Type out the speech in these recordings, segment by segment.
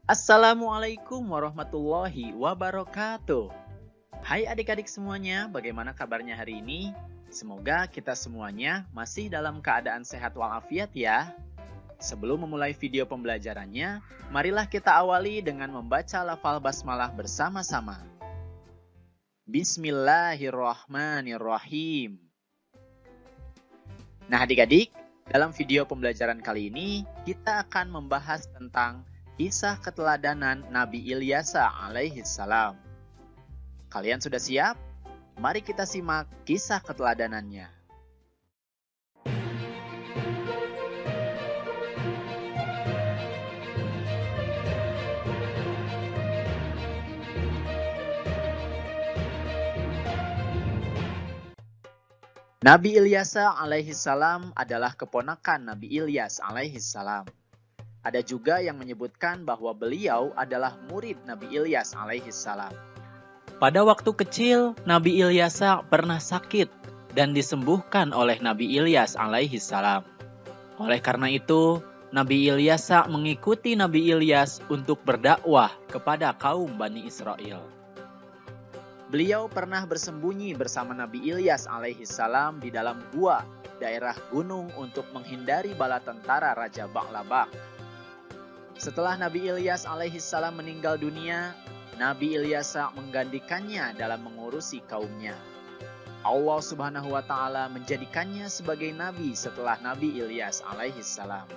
Assalamualaikum warahmatullahi wabarakatuh. Hai adik-adik semuanya, bagaimana kabarnya hari ini? Semoga kita semuanya masih dalam keadaan sehat walafiat ya. Sebelum memulai video pembelajarannya, marilah kita awali dengan membaca lafal basmalah bersama-sama. Bismillahirrahmanirrahim. Nah adik-adik, dalam video pembelajaran kali ini, kita akan membahas tentang kisah keteladanan Nabi Ilyasa alaihissalam. Kalian sudah siap? Mari kita simak kisah keteladanannya. Nabi Ilyasa alaihissalam adalah keponakan Nabi Ilyas alaihissalam. Ada juga yang menyebutkan bahwa beliau adalah murid Nabi Ilyas alaihissalam. Pada waktu kecil, Nabi Ilyasa pernah sakit dan disembuhkan oleh Nabi Ilyas alaihissalam. Oleh karena itu, Nabi Ilyasa mengikuti Nabi Ilyas untuk berdakwah kepada kaum Bani Israel. Beliau pernah bersembunyi bersama Nabi Ilyas alaihissalam di dalam gua daerah gunung untuk menghindari bala tentara Raja Ba'labak. Setelah Nabi Ilyas alaihissalam meninggal dunia, Nabi Ilyasa menggantikannya dalam mengurusi kaumnya. Allah Subhanahu wa Ta'ala menjadikannya sebagai nabi setelah Nabi Ilyas alaihissalam.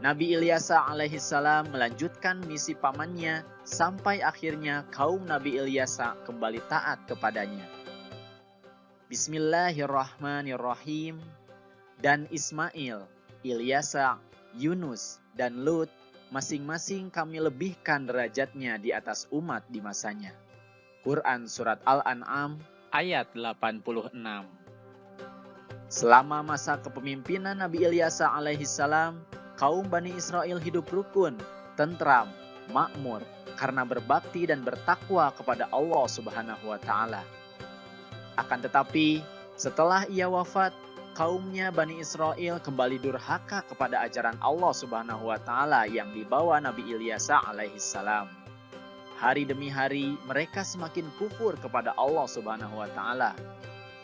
Nabi Ilyasa alaihissalam melanjutkan misi pamannya sampai akhirnya kaum Nabi Ilyasa kembali taat kepadanya. Bismillahirrahmanirrahim. Dan Ismail, Ilyasa, Yunus, dan Lut masing-masing kami lebihkan derajatnya di atas umat di masanya. Quran Surat Al-An'am ayat 86. Selama masa kepemimpinan Nabi Ilyasa alaihissalam, kaum Bani Israel hidup rukun, tentram, makmur, karena berbakti dan bertakwa kepada Allah Subhanahu wa Ta'ala. Akan tetapi, setelah ia wafat, kaumnya Bani Israel kembali durhaka kepada ajaran Allah Subhanahu wa Ta'ala yang dibawa Nabi Ilyasa alaihissalam. Hari demi hari mereka semakin kufur kepada Allah Subhanahu wa Ta'ala.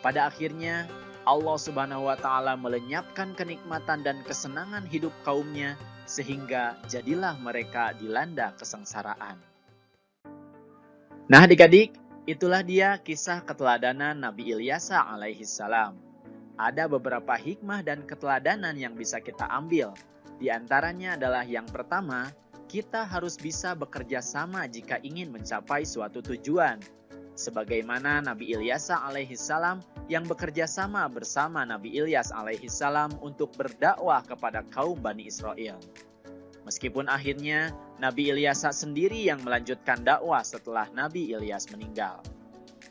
Pada akhirnya Allah Subhanahu wa Ta'ala melenyapkan kenikmatan dan kesenangan hidup kaumnya sehingga jadilah mereka dilanda kesengsaraan. Nah adik-adik, itulah dia kisah keteladanan Nabi Ilyasa alaihissalam. Ada beberapa hikmah dan keteladanan yang bisa kita ambil. Di antaranya adalah yang pertama, kita harus bisa bekerja sama jika ingin mencapai suatu tujuan. Sebagaimana Nabi Ilyasa alaihissalam yang bekerja sama bersama Nabi Ilyas alaihissalam untuk berdakwah kepada kaum Bani Israel. Meskipun akhirnya Nabi Ilyasa sendiri yang melanjutkan dakwah setelah Nabi Ilyas meninggal.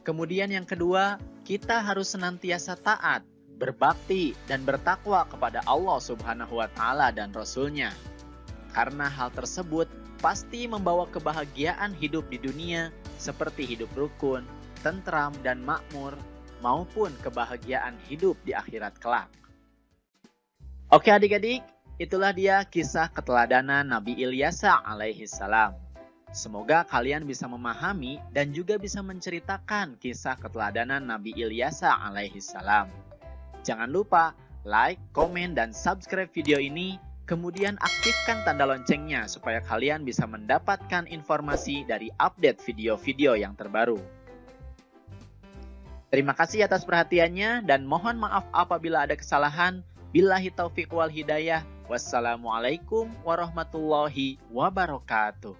Kemudian yang kedua, kita harus senantiasa taat, berbakti, dan bertakwa kepada Allah Subhanahu wa Ta'ala dan Rasul-Nya. Karena hal tersebut pasti membawa kebahagiaan hidup di dunia seperti hidup rukun, tentram, dan makmur, maupun kebahagiaan hidup di akhirat kelak. Oke adik-adik, itulah dia kisah keteladanan Nabi Ilyasa alaihissalam. Semoga kalian bisa memahami dan juga bisa menceritakan kisah keteladanan Nabi Ilyasa alaihissalam. Jangan lupa like, komen, dan subscribe video ini. Kemudian aktifkan tanda loncengnya supaya kalian bisa mendapatkan informasi dari update video-video yang terbaru. Terima kasih atas perhatiannya dan mohon maaf apabila ada kesalahan. Billahi taufiq wal hidayah. Wassalamualaikum warahmatullahi wabarakatuh.